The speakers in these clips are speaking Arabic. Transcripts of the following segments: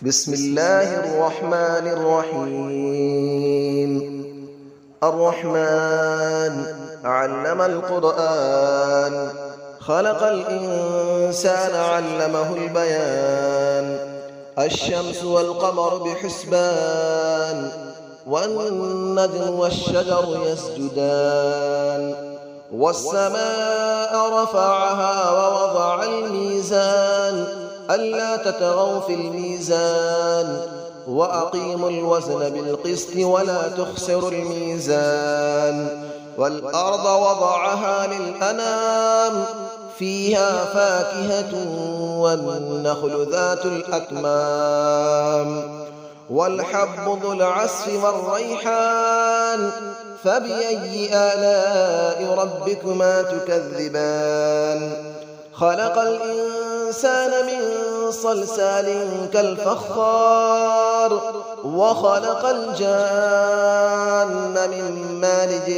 بسم الله الرحمن الرحيم. الرحمن علم القرآن، خلق الإنسان علمه البيان. الشمس والقمر بحسبان، والنجم والشجر يسجدان. والسماء رفعها ووضع الميزان، ألا تطغوا في الميزان، وأقيموا الوزن بالقسط ولا تخسروا الميزان. والأرض وضعها للأنام، فيها فاكهة والنخل ذات الأكمام. والحب ذو العصف والريحان، فبأي آلاء ربكما تكذبان. خلق الإنسان من صلصال كالفخار، وخلق الجان من مارج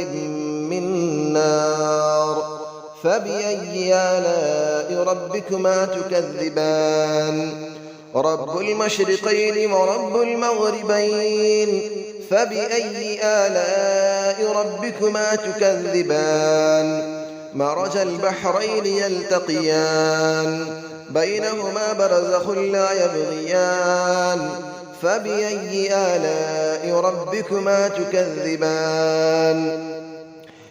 من نار. فبأي آلاء ربكما تكذبان. رب المشرقين ورب المغربين، فبأي آلاء ربكما تكذبان. مرج البحرين يلتقيان، بينهما برزخ لا يبغيان. فبأي آلاء ربكما تكذبان.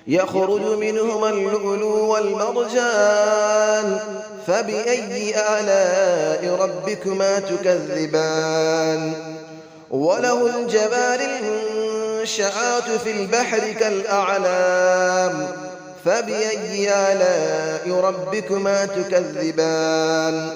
يخرج منهما اللؤلؤ والمرجان، فبأي آلاء ربكما تكذبان. وله الجوار المنشآت في البحر كالأعلام، فبأي آلاء ربكما تكذبان.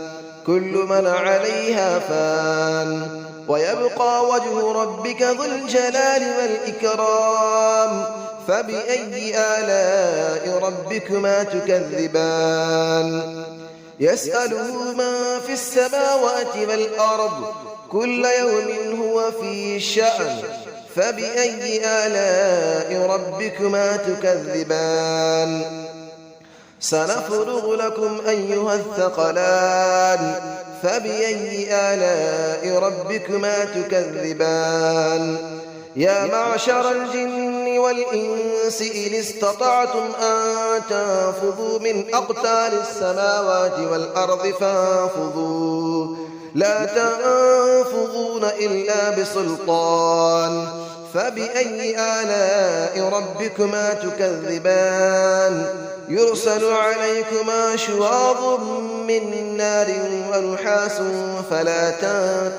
كل من عليها فان، ويبقى وجه ربك ذو الجلال والإكرام. فبأي آلاء ربكما تكذبان. يسأله من في السماوات والأرض، كل يوم هو في شأن. فبأي آلاء ربكما تكذبان. سنفرغ لكم أيها الثقلان، فبأي آلاء ربكما تكذبان. يا معشر الجن والإنس إن استطعتم أن تنفذوا من أقطار السماوات والأرض فانفذوا، لا تنفذون إلا بسلطان. فبأي آلاء ربكما تكذبان. يرسل عليكما شواظ من نار ونحاس فلا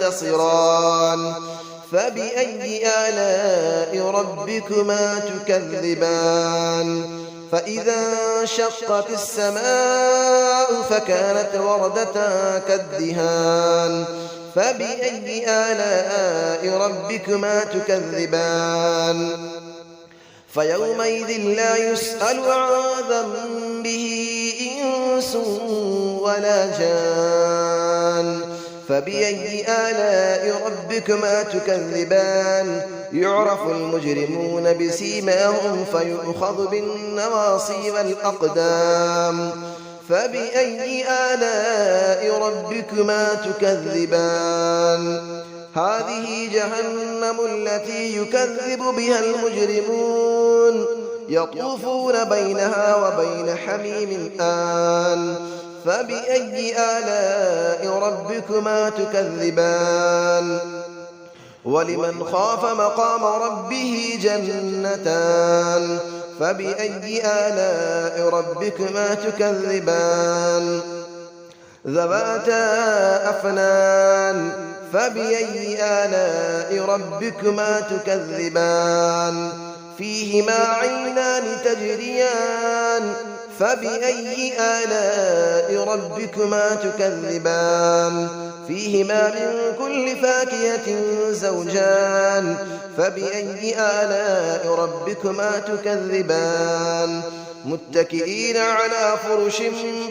تنتصران. فبأي آلاء ربكما تكذبان. فإذا انشقت السماء فكانت وردة كالدهان. فبأي آلاء ربكما تكذبان. فيومئذ لا يسأل عن ذنبه إنس ولا جان. فبأي آلاء ربكما تكذبان. يعرف المجرمون بسيماهم فيؤخذ بالنواصي والأقدام. فبأي آلاء ربكما تكذبان. هذه جهنم التي يكذب بها المجرمون، يطوفون بينها وبين حميم آن. فبأي آلاء ربكما تكذبان. ولمن خاف مقام ربه جنتان. فبأي آلاء ربكما تكذبان. ذواتا أفنان. فبأي آلاء ربكما تكذبان. فيهما عينان تجريان. فبأي آلاء ربكما تكذبان. فيهما من كل فاكهة زوجان. فبأي آلاء ربكما تكذبان. متكئين على فرش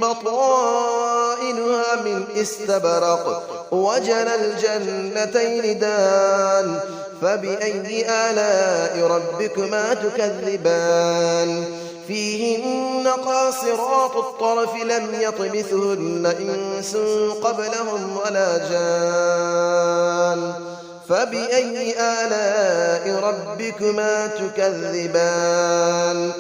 بطائنها من استبرق، وجنى الجنتين دان. فبأي آلاء ربكما تكذبان. فيهن قاصرات الطرف لم يطمثهن إنس قبلهم ولا جان. فبأي آلاء ربكما تكذبان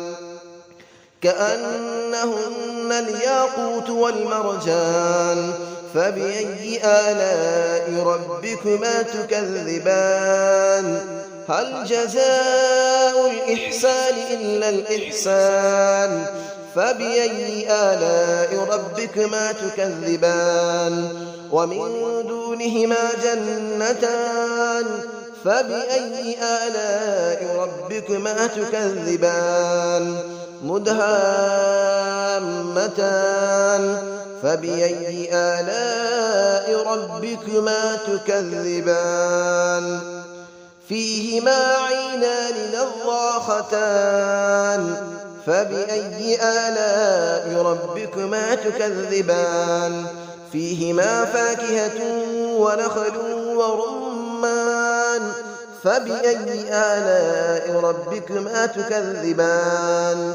كأنهن الياقوت والمرجان فبأي آلاء ربكما تكذبان هل جزاء الإحسان إلا الإحسان فبأي آلاء ربكما تكذبان ومن دونهما جنتان فبأي آلاء ربكما تكذبان مدهامتان فبأي آلاء ربكما تكذبان فيهما عينان نضاختان فبأي آلاء ربكما تكذبان فيهما فاكهة ونخل ورمان فبأي آلاء ربكما تكذبان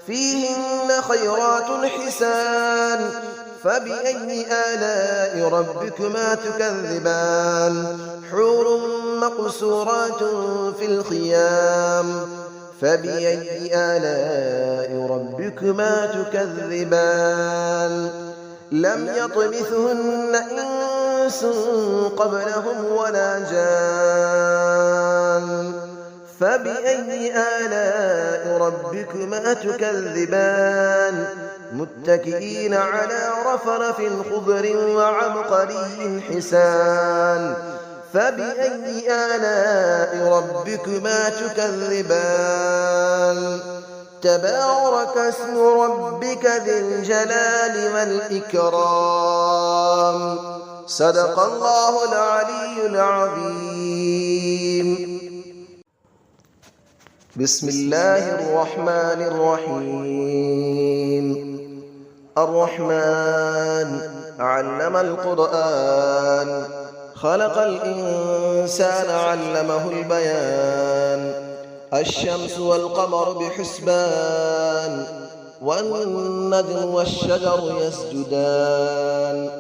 فيهن خيرات حسان فبأي آلاء ربكما تكذبان حور مقصورات في الخيام فبأي آلاء ربكما تكذبان لم يطمثهن إنس قبلهم ولا جان فبأي آلاء ربكما تكذبان متكئين على رفرف خضر وعبقري حسان فبأي آلاء ربكما تكذبان تبارك اسم ربك ذي الجلال والإكرام صدق الله العلي العظيم بسم الله الرحمن الرحيم الرحمن علم القرآن خلق الإنسان علمه البيان الشمس والقمر بحسبان والنجم والشجر يسجدان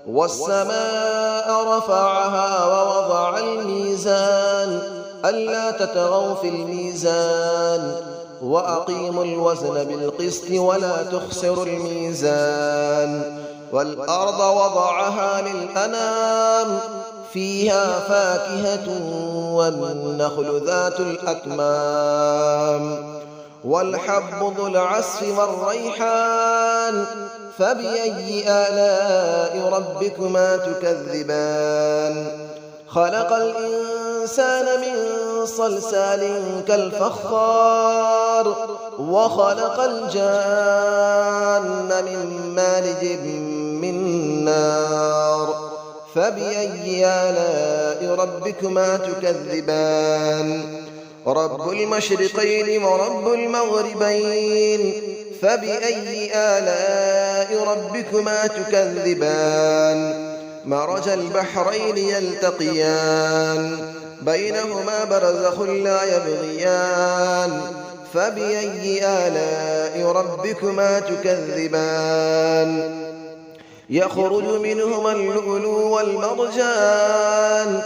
والسماء رفعها ووضع الميزان ألا تطغوا في الميزان وأقيموا الوزن بالقسط ولا تخسروا الميزان والأرض وضعها للأنام فيها فاكهة والنخل ذات الأكمام والحب ذو العصف والريحان فبأي آلاء ربكما تكذبان خلق الإنسان من صلصال كالفخار وخلق الجان من مارج من نار فبأي آلاء ربكما تكذبان رب المشرقين ورب المغربين فبأي آلاء ربكما تكذبان مرج البحرين يلتقيان بينهما برزخ لا يبغيان فبأي آلاء ربكما تكذبان يخرج منهما اللؤلؤ والمرجان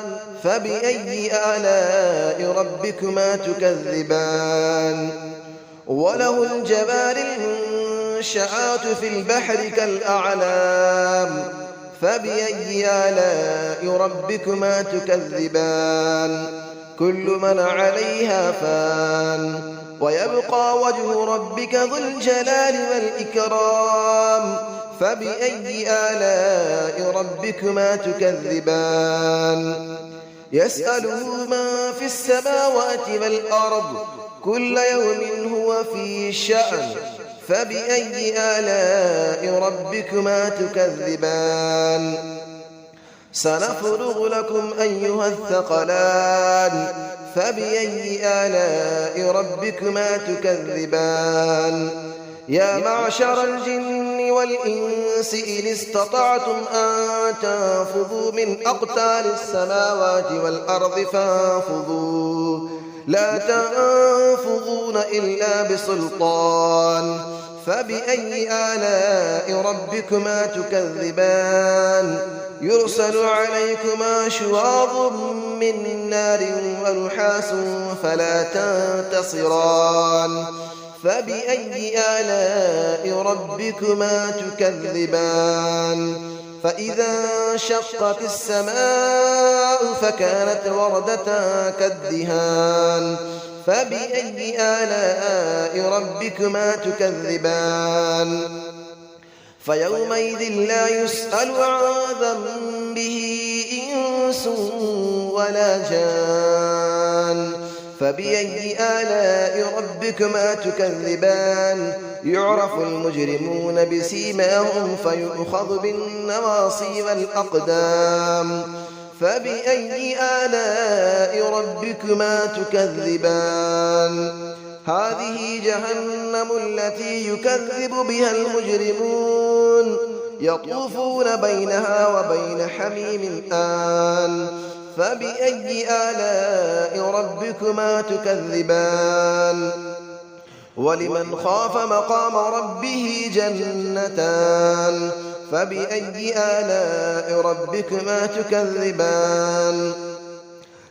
فبأي آلاء ربكما تكذبان وله الجبال المنشآت في البحر كالأعلام فبأي آلاء ربكما تكذبان كل من عليها فان ويبقى وجه ربك ذو الجلال والإكرام فبأي آلاء ربكما تكذبان يسأله من في السماوات والأرض كل يوم هو في شأن فبأي آلاء ربكما تكذبان سنفرغ لكم أيها الثقلان فبأي آلاء ربكما تكذبان يا معشر الجن والإنس إن استطعتم أن تنفذوا من أقطار السماوات والأرض فانفذوا لا تنفذون إلا بسلطان فبأي آلاء ربكما تكذبان يرسل عليكما شواظ من نار ونحاس فلا تنتصران فبأي آلاء ربكما تكذبان فإذا انشقت السماء فكانت وردة كالدهان فبأي آلاء ربكما تكذبان فيومئذ لا يسأل عن ذنبه إنس ولا جان فبأي آلاء ربكما تكذبان يعرف المجرمون بسيماهم فيؤخذ بالنواصي والأقدام فبأي آلاء ربكما تكذبان هذه جهنم التي يكذب بها المجرمون يطوفون بينها وبين حميم آن فبأي آلاء ربكما تكذبان ولمن خاف مقام ربه جنتان فبأي آلاء ربكما تكذبان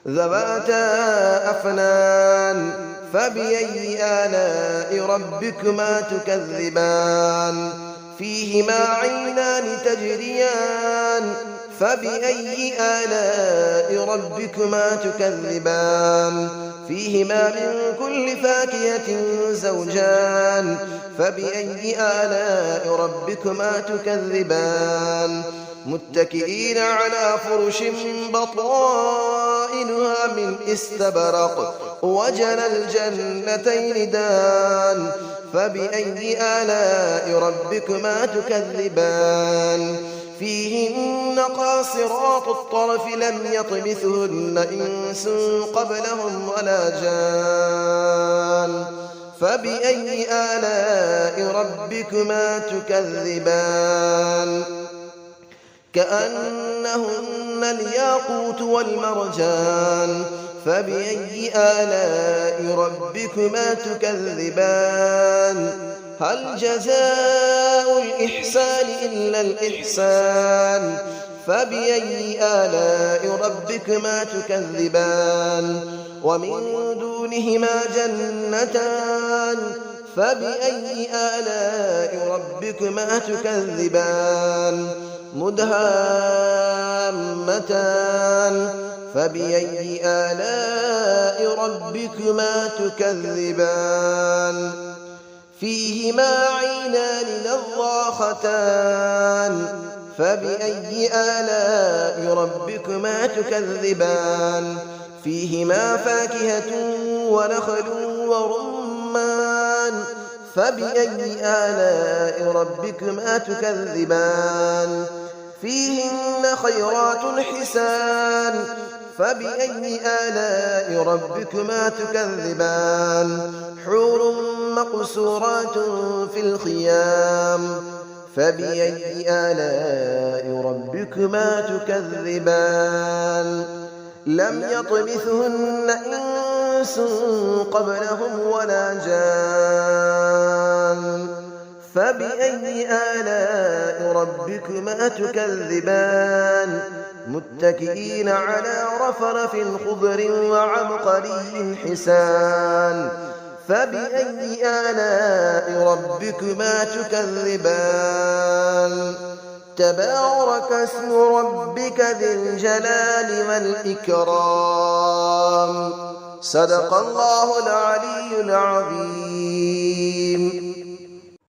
ذواتا أفنان فبأي آلاء ربكما تكذبان فيهما عينان تجريان فبأي آلاء ربكما تكذبان فيهما من كل فاكهة زوجان فبأي آلاء ربكما تكذبان متكئين على فرش بطائنها من استبرق وجنى الجنتين دان فبأي آلاء ربكما تكذبان فيهن قاصرات الطرف لم يطمثهن إنس قبلهم ولا جان فبأي آلاء ربكما تكذبان كأنهن الياقوت والمرجان فبأي آلاء ربكما تكذبان هل جزاء الإحسان إلا الإحسان فبأي آلاء ربكما تكذبان ومن دونهما جنتان فبأي آلاء ربكما تكذبان مدهامتان فبأي آلاء ربكما تكذبان فيهما عينان نضاختان فبأي آلاء ربكما تكذبان فيهما فاكهة ونخل ورمان فبأي آلاء ربكما تكذبان فيهن خيرات حسان فبأي آلاء ربكما تكذبان حور مقصورات في الخيام فبأي آلاء ربكما تكذبان لم يطمثهن إنس قبلهم ولا جان فبأي آلاء ربكما تكذبان متكئين على رفرف خضر وعبقري حسان فبأي آلاء ربكما تكذبان تبارك اسم ربك ذي الجلال والإكرام صدق الله العلي العظيم.